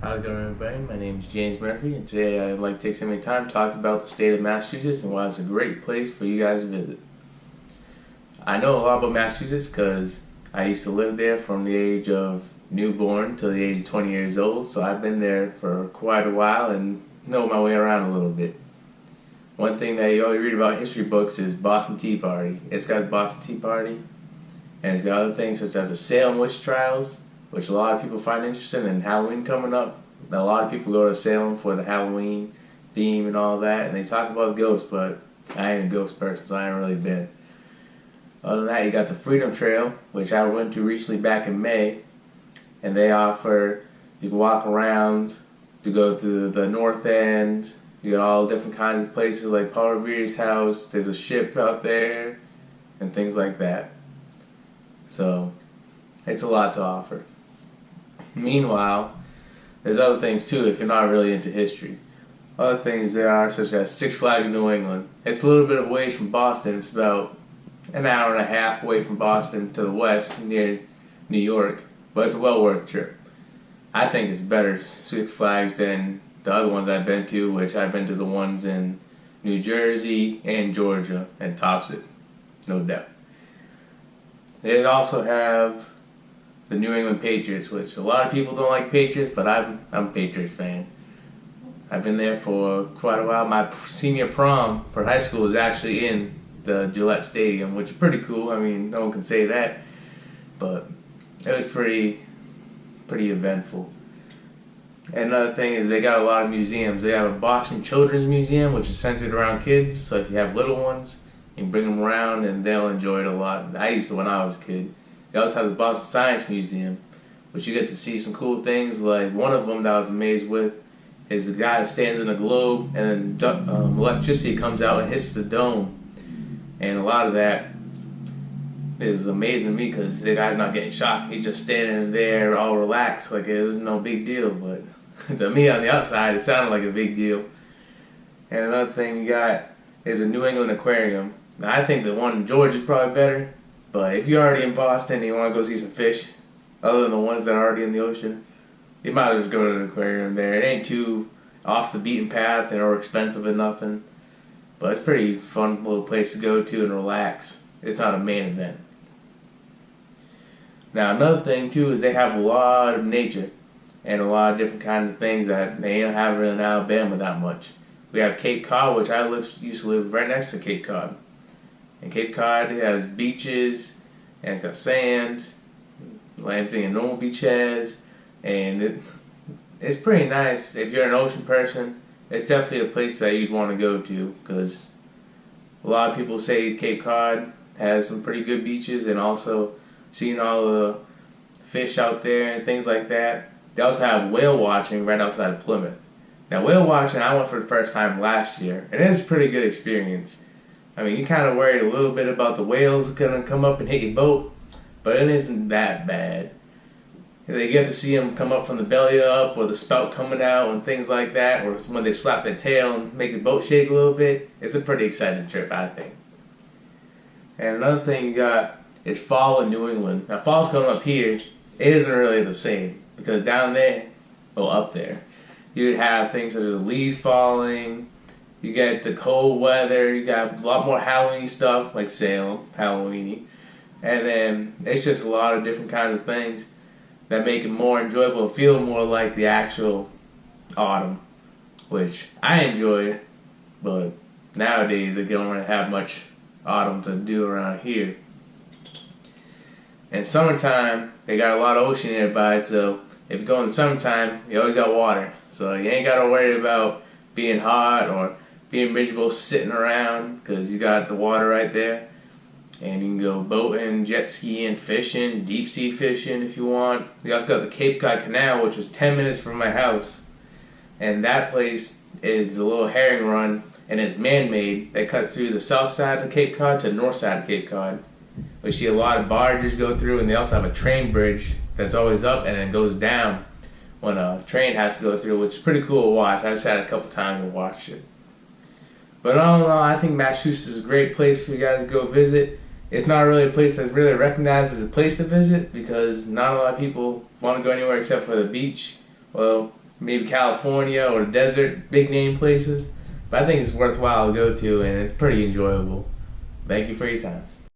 How's it going, everybody? My name is James Murphy, and today I'd like to take some time to talk about the state of Massachusetts and why it's a great place for you guys to visit. I know a lot about Massachusetts because I used to live there from the age of newborn till the age of 20 years old, so I've been there for quite a while and know my way around a little bit. One thing that you always read about in history books is Boston Tea Party. It's got the Boston Tea Party, and it's got other things such as the Salem witch trials, which a lot of people find interesting, and Halloween coming up. A lot of people go to Salem for the Halloween theme and all that, and they talk about ghosts, but I ain't a ghost person, so I ain't really been. Other than that, you got the Freedom Trail, which I went to recently back in May, and they offer, you can walk around, you go to the north end, you got all different kinds of places like Paul Revere's house, there's a ship out there, and things like that. So, it's a lot to offer. Meanwhile, there's other things too if you're not really into history. Other things there are such as Six Flags New England. It's a little bit away from Boston. It's about an hour and a half away from Boston to the west near New York, but it's a well worth trip. I think it's better Six Flags than the other ones I've been to, which I've been to the ones in New Jersey and Georgia and tops it, no doubt. They also have the New England Patriots, which a lot of people don't like Patriots, but I'm a Patriots fan. I've been there for quite a while. My senior prom for high school was actually in the Gillette Stadium, which is pretty cool. I mean, no one can say that, but it was pretty eventful. And another thing is they got a lot of museums. They have a Boston Children's Museum, which is centered around kids. So if you have little ones, you can bring them around and they'll enjoy it a lot. I used to when I was a kid. They also have the Boston Science Museum, which you get to see some cool things. Like one of them that I was amazed with is the guy that stands in a globe and then electricity comes out and hits the dome. And a lot of that is amazing to me because the guy's not getting shocked. He's just standing there all relaxed like it was no big deal. But to me on the outside, it sounded like a big deal. And another thing you got is a New England Aquarium. Now, I think the one in Georgia is probably better. But if you're already in Boston and you want to go see some fish, other than the ones that are already in the ocean, you might as well just go to the aquarium there. It ain't too off the beaten path or expensive or nothing. But it's a pretty fun little place to go to and relax. It's not a main event. Now another thing too is they have a lot of nature and a lot of different kinds of things that they don't have really in Alabama that much. We have Cape Cod, which used to live right next to Cape Cod. And Cape Cod has beaches, and it's got sand, like everything a normal beach has, and it's pretty nice. If you're an ocean person, it's definitely a place that you'd want to go to, because a lot of people say Cape Cod has some pretty good beaches, and also seeing all the fish out there and things like that. They also have whale watching right outside of Plymouth. Now whale watching, I went for the first time last year, and it's a pretty good experience. I mean, you're kind of worried a little bit about the whales going to come up and hit your boat, but it isn't that bad. They get to see them come up from the belly up, or the spout coming out, and things like that, or when they slap their tail and make the boat shake a little bit. It's a pretty exciting trip, I think. And another thing you got is fall in New England. Now, fall's coming up here. It isn't really the same, because down there, or up there, you'd have things such as leaves falling. You get the cold weather, you got a lot more Halloween stuff, like Salem, Halloweeny. And then it's just a lot of different kinds of things that make it more enjoyable, feel more like the actual autumn, which I enjoy, but nowadays they don't really have much autumn to do around here. And summertime, they got a lot of ocean nearby, so if you go in the summertime, you always got water. So you ain't got to worry about being hot or being miserable sitting around, because you got the water right there. And you can go boating, jet skiing, fishing, deep sea fishing if you want. We also got the Cape Cod Canal, which was 10 minutes from my house. And that place is a little herring run, and it's man-made. That cuts through the south side of Cape Cod to the north side of Cape Cod. We see a lot of barges go through, and they also have a train bridge that's always up and then goes down when a train has to go through, which is pretty cool to watch. I just had a couple times to watch it. But all in all, I think Massachusetts is a great place for you guys to go visit. It's not really a place that's really recognized as a place to visit because not a lot of people want to go anywhere except for the beach. Well, maybe California or the desert, big name places. But I think it's worthwhile to go to, and it's pretty enjoyable. Thank you for your time.